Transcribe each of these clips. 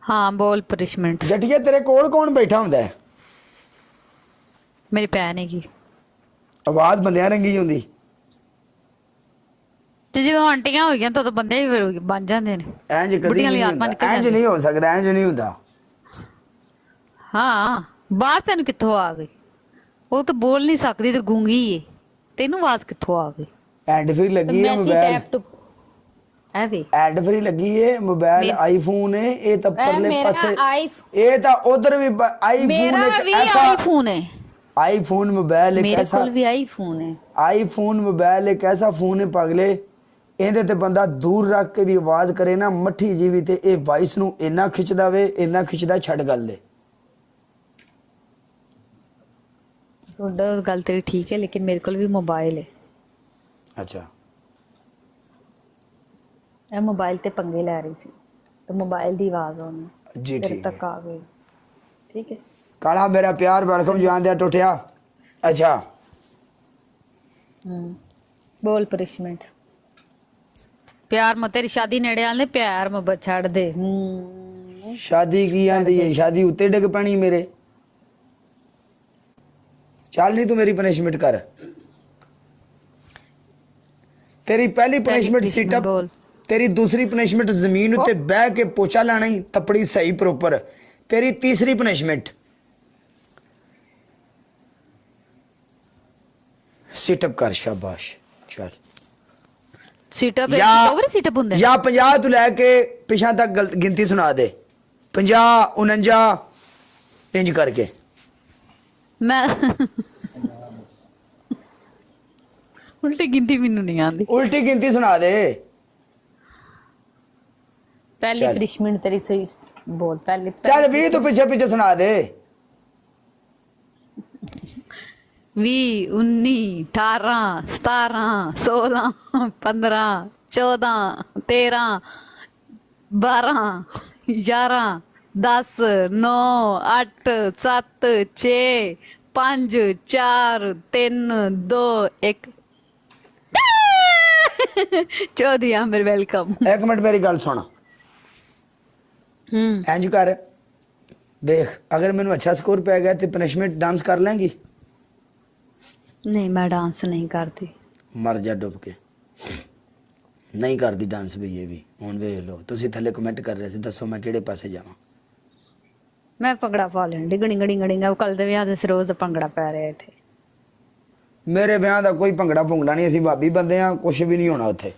हाँ बोल पनिशमेंट। जटिया तेरे कोल कौन बैठा हुंदा है? मेरी भैन हैगी। आवाज बंदियां रंगी हुंदी। ਤੇ ਜਦੋਂ ਆਂਟੀਆਂ ਹੋ ਗਈਆਂ ਤਾਂ ਬੰਦੇ ਵੀ ਫਿਰ ਬਣ ਜਾਂਦੇ ਨੇ। ਇੰਜ ਕਦੀ ਬੁੱਢੀਆਂ ਵੀ ਲਈ ਨਹੀਂ ਆਤਮਾ ਹੁੰਦਾ, ਨਿਕਲ ਇੰਜ ਜਾਂਦੀ। ਨਹੀਂ ਹੋ ਸਕਦਾ, ਇੰਜ ਨਹੀਂ ਹੁੰਦਾ। ਹਾਂ ਬਾਹਰ ਤੈਨੂੰ ਕਿੱਥੋਂ ਆ ਗਈ? ਉਹ ਤਾਂ ਬੋਲ ਨਹੀਂ ਸਕਦੀ ਤੇ ਗੂੰਗੀ ਏ, ਤੈਨੂੰ ਆਵਾਜ਼ ਕਿੱਥੋਂ ਆ ਗਈ? ਐਂਡ ਫ੍ਰੀ ਤੇ ਲੱਗੀ ਹੈ ਮੈਸੀ ਮੋਬਾਈਲ, ਟੈਪ ਟੂ ਐ ਵੇ ਐਂਡ ਫ੍ਰੀ ਲੱਗੀ ਹੈ ਮੋਬਾਈਲ। ਆਈਫੋਨ ਹੈ ਇਹ ਤਾਂ ਪਰਲੇ ਮੇਰਾ ਪਾਸੇ, ਆਈਫੋਨ, ਇਹ ਤਾਂ ਉਧਰ ਵੀ ਆਈਫੋਨ ਮੇਰਾ ਇੱਕ ਵੀ ਐਸਾ ਆਈਫੋਨ है। आईफोन मोबाइल एक मेरे ऐसा, कोल भी आईफोन है। आईफोन मोबाइल एक ऐसा फोन है पगले, ਇਹਦੇ ਤੇ ਬੰਦਾ ਦੂਰ ਰੱਖ ਕੇ ਵੀ ਆਵਾਜ਼ ਕਰੇ ਨਾ ਮੱਠੀ ਜੀ ਵੀ, ਤੇ ਇਹ ਵਾਇਸ ਨੂੰ ਇੰਨਾ ਖਿੱਚਦਾ ਵੇ, ਇੰਨਾ ਖਿੱਚਦਾ ਛੱਡ ਗੱਲ ਦੇ। ਤੁਹਾਡਾ ਗੱਲ ਤੇਰੀ ਠੀਕ ਹੈ ਲੇਕਿਨ ਮੇਰੇ ਕੋਲ ਵੀ ਮੋਬਾਈਲ ਹੈ। ਅੱਛਾ ਇਹ ਮੋਬਾਈਲ ਤੇ ਪੰਗੇ ਲੈ ਰਹੀ ਸੀ ਤੇ ਮੋਬਾਈਲ ਦੀ ਆਵਾਜ਼ ਆਉਣੀ ਜੀ, ਤੇਰੇ ਠੀਕ ਤੱਕ ਹੈ। ਆ ਗਈ। ਠੀਕ ਹੈ ਕਾਲਾ ਮੇਰਾ ਪਿਆਰ ਵੈਲਕਮ ਜਾਨ ਦਿਆ ਟੁੱਟਿਆ। ਅੱਛਾ बोल पनिशमेंट। प्यार में तेरी शादी नेड़े आने, प्यार में छड़ दे। शादी की आंदी है, शादी उत्ते डिग पैनी मेरे। चल नहीं तू मेरी पनिशमेंट कर। तेरी पहली पनिशमेंट सीटअप, बोल। तेरी दूसरी पनिशमेंट जमीन उत्ते बह के पोचा लाना ही, तपड़ी सही प्रॉपर। तेरी तीसरी पनिशमेंट सीटअप कर, शाबाश। चल सीटअप या ओवर सीटअप हुंदे या 50 तू लैके पिछा तक गिनती सुना दे, 50 49 इंज करके। मैं उल्टी गिनती मैनू नहीं आंदी। उल्टी गिनती सुना दे। पहली चल। पनिशमेंट तेरी सही बोल। पहली चल 20 तो पीछे पीछे सुना दे। 20 19 18 17 16 15 14 13 12 11 10 9 8 7 6 5 4 3 2 1 चौधरी आमिर वेलकम। एक मिनट मेरी गल सुन। इंज कर देख, अगर मैनू अच्छा स्कोर पै गया तो पनिशमेंट डांस कर लेंगी? नहीं मैं डांस नहीं करती। मर जा डुब के। नहीं करती डांस भी ये भी। हुण वेख लो तुसी थल्ले कमेंट कर रहे थे, दसो मैं किहड़े पासे जावां? मैं भंगड़ा पा लें डिगणी गड़ी गड़ी कल दे विआह दे रोज भंगड़ा पै रहे थे। मेरे विआह दा कोई भंगड़ा भुंगड़ा नहीं, असीं भाभी बंदे आ, कुछ भी नहीं होना उत्थे।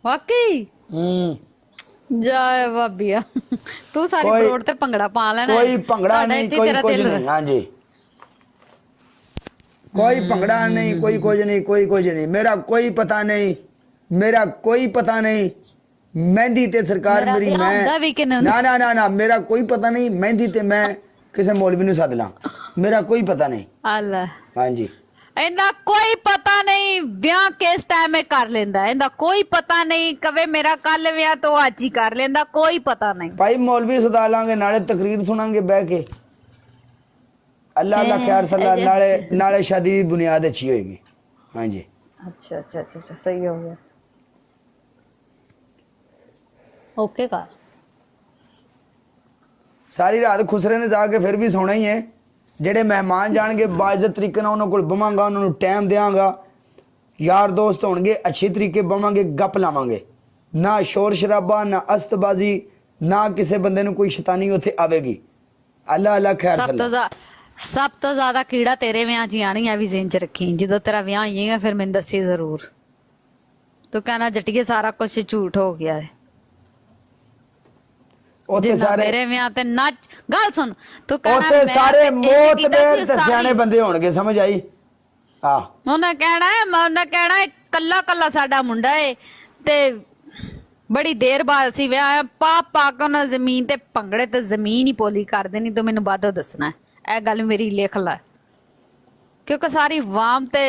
वाकई जाए भाबिया तू सारी कोई- बरोड़ ते भंगड़ा पा लेना। कोई भंगड़ा साडा नहीं, इत्थे कोई तेरा कुछ दिल- नहीं। हाँ जी, कोई भंगड़ा नहीं, कोई कुछ नहीं, कोई कुछ नहीं। मेरा कोई पता नहीं, मेरा कोई पता नहीं। मेहंदी ते सरकार मेरा मेरी ब्याह हुंदा भी कि मैं नहीं ना ना ना ना, मेरा कोई पता नहीं। मेहंदी ते मैं किसी मौलवी नूं सद लां, मेरा कोई पता नहीं। अल्लाह हाँ जी, इंदा कोई पता नहीं विआह किस टाइम में कर लेंदा। इंदा कोई पता नहीं कवे मेरा कल विआह तो अज ही कर लेंदा, कोई पता नहीं। भाई मौलवी सदा लांगे, नाले तकरीर सुनांगे बह के। अल्लाह अल्लाह खैर सल्ला, नाले नाले शादी दी बुनियाद अच्छी होएगी। हाँ जी अच्छा अच्छा अच्छा अच्छा सही हो गया। ओके कर सारी रात खुसरे ने जाके फिर भी सोना ही है। ਜਿਹੜੇ ਮਹਿਮਾਨ ਜਾਣਗੇ ਬਾਇਜ਼ਤ ਤਰੀਕੇ ਨਾਲ ਉਹਨਾਂ ਕੋਲ ਬਵਾਂਗਾ, ਉਹਨਾਂ ਨੂੰ ਟਾਈਮ ਦਿਆਂਗਾ। ਯਾਰ ਦੋਸਤ ਹੋਣਗੇ ਅੱਛੇ ਤਰੀਕੇ ਬਵਾਂਗੇ, ਗੱਪ ਲਾਵਾਂਗੇ, ਨਾ ਸ਼ੋਰ ਸ਼ਰਾਬਾ, ਨਾ ਅਸਤਬਾਜ਼ੀ, ਨਾ ਕਿਸੇ ਬੰਦੇ ਨੂੰ ਕੋਈ ਸ਼ੈਤਾਨੀ ਉੱਥੇ ਆਵੇਗੀ। ਅੱਲਾ ਅੱਲਾ ਖੈਰ ਸੱਲਾ। ਸਭ ਤੋਂ ਜ਼ਿਆਦਾ ਕੀੜਾ ਤੇਰੇ ਵਿਆਹ 'ਚ ਹੀ ਆਣੀ ਆ, ਵੀ ਜ਼ਿਹਨ 'ਚ ਰੱਖੀ। ਜਦੋਂ ਤੇਰਾ ਵਿਆਹ ਹੋਏਗਾ ਫਿਰ ਮੈਨੂੰ ਦੱਸੀ ਜ਼ਰੂਰ। ਤੂੰ ਕਹਿਣਾ ਜੱਟੀਏ ਸਾਰਾ ਕੁਝ ਝੂਠ ਹੋ ਗਿਆ ਹੈ। ਉੱਥੇ ਜਿੰਨਾ ਸਾਰੇ ਮੇਰੇ ਵਿਆਹ ਤੇ ਨੱਚ ਗੱਲ ਸੁਣ ਤੂੰ ਕਹਿਣਾ ਉੱਥੇ ਮੈਂ ਸਾਰੇ ਤੇ ਮੌਤ ਕੀਤਾ ਦੇ ਸੀ ਤੇ ਸਿਆਣੇ ਸਾਰੀ। ਬੰਦੇ ਹੋਣਗੇ, ਸਮਝ ਆਈ? ਆ ਉਹਨੇ ਕਹਿਣਾ ਹੈ ਕੱਲਾ ਕੱਲਾ ਸਾਡਾ ਮੁੰਡਾ ਏ ਤੇ ਬੜੀ ਦੇਰ ਬਾਅਦ ਸੀ ਵਿਆਹ ਪਾ ਕੇ ਉਹਨਾਂ ਜ਼ਮੀਨ ਤੇ ਭੰਗੜੇ ਤੇ ਜ਼ਮੀਨ ਹੀ ਪੋਲੀ ਕਰ ਦੇਣੀ। ਤੂੰ ਮੈਨੂੰ ਬਾਅਦੋਂ ਦੱਸਣਾ ਇਹ ਗੱਲ ਮੇਰੀ ਲਿਖ ਲੈ, ਕਿਉਂਕਿ ਸਾਰੀ ਵਾਮ ਤੇ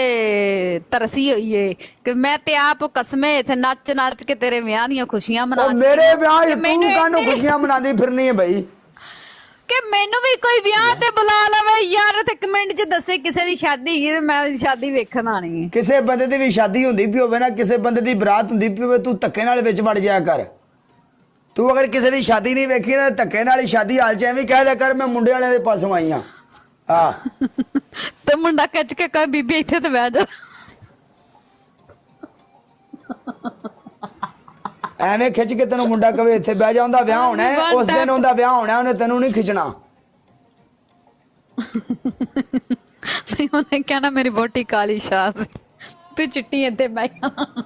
ਤਰਸੀ ਹੋਈ ਏ ਕਿ ਮੈਂ ਤੇ ਆਪ ਕਸਮੇ ਇਥੇ ਨੱਚ ਨੱਚ ਕੇ ਤੇਰੇ ਵਿਆਹ ਦੀਆਂ ਖੁਸ਼ੀਆਂ ਮਨਾ ਉਹ ਮੇਰੇ ਵਿਆਹ 'ਚ ਤੂੰ ਕਾਹਨੂੰ ਖੁਸ਼ੀਆਂ ਮਨਾਉਂਦੀ ਫਿਰਨੀ ਹੈ ਬਈ? ਕਿ ਮੈਨੂੰ ਵੀ ਕੋਈ ਵਿਆਹ ਤੇ ਬੁਲਾ ਲਵੇ ਯਾਰ ਤੇ ਕਮੈਂਟ 'ਚ ਦੱਸੇ ਕਿਸੇ ਦੀ ਸ਼ਾਦੀ ਹੈਗੀ ਤੇ ਮੈਂ ਸ਼ਾਦੀ ਵੇਖਣ ਆਣੀ ਹੈ। ਕਿਸੇ ਬੰਦੇ ਦੀ ਵੀ ਸ਼ਾਦੀ ਹੁੰਦੀ ਪਈ ਹੋਵੇ ਨਾ, ਕਿਸੇ ਬੰਦੇ ਦੀ ਬਰਾਤ ਹੁੰਦੀ ਪਈ ਹੋਵੇ, ਤੂੰ ਧੱਕੇ ਨਾਲ ਵਿੱਚ ਵੜ ਜਾਇਆ ਕਰ। ਤੂੰ ਅਗਰ ਕਿਸੇ ਦੀ ਸ਼ਾਦੀ ਨਹੀਂ ਵੇਖੀ ਨਾ ਧੱਕੇ ਨਾਲ ਹੀ ਸ਼ਾਦੀ ਹਾਲ ਚ ਐਵੇਂ ਕਹਿ ਦਿਆ ਕਰ ਮੈਂ ਮੁੰਡੇ ਵਾਲਿਆਂ ਦੇ ਪਾਸੋਂ ਆਈ ਆ ਹਾਂ ਤੇ ਮੁੰਡਾ ਖਿੱਚ ਕੇ ਕਹੇ ਬੀਬੀ ਇੱਥੇ ਤੇ ਬਹਿ ਜਾ। ਐਵੇਂ ਖਿੱਚ ਕੇ ਤੈਨੂੰ ਮੁੰਡਾ ਕਵੇ ਇੱਥੇ ਬਹਿ ਜਾ, ਉਹਦਾ ਵਿਆਹ ਹੋਣਾ ਹੈ, ਉਸ ਦਿਨ ਉਹਦਾ ਵਿਆਹ ਹੋਣਾ, ਉਹਨੇ ਤੈਨੂੰ ਨਹੀਂ ਖਿੱਚਣਾ। ਨਹੀਂ ਉਹਨੇ ਕਹਿਣਾ ਮੇਰੀ ਵੋਟੀ ਕਾਲੀ ਸ਼ਾਹ ਸੀ, ਤੂੰ ਚਿੱਟੀ ਇੱਥੇ ਬਹਿ ਜਾ।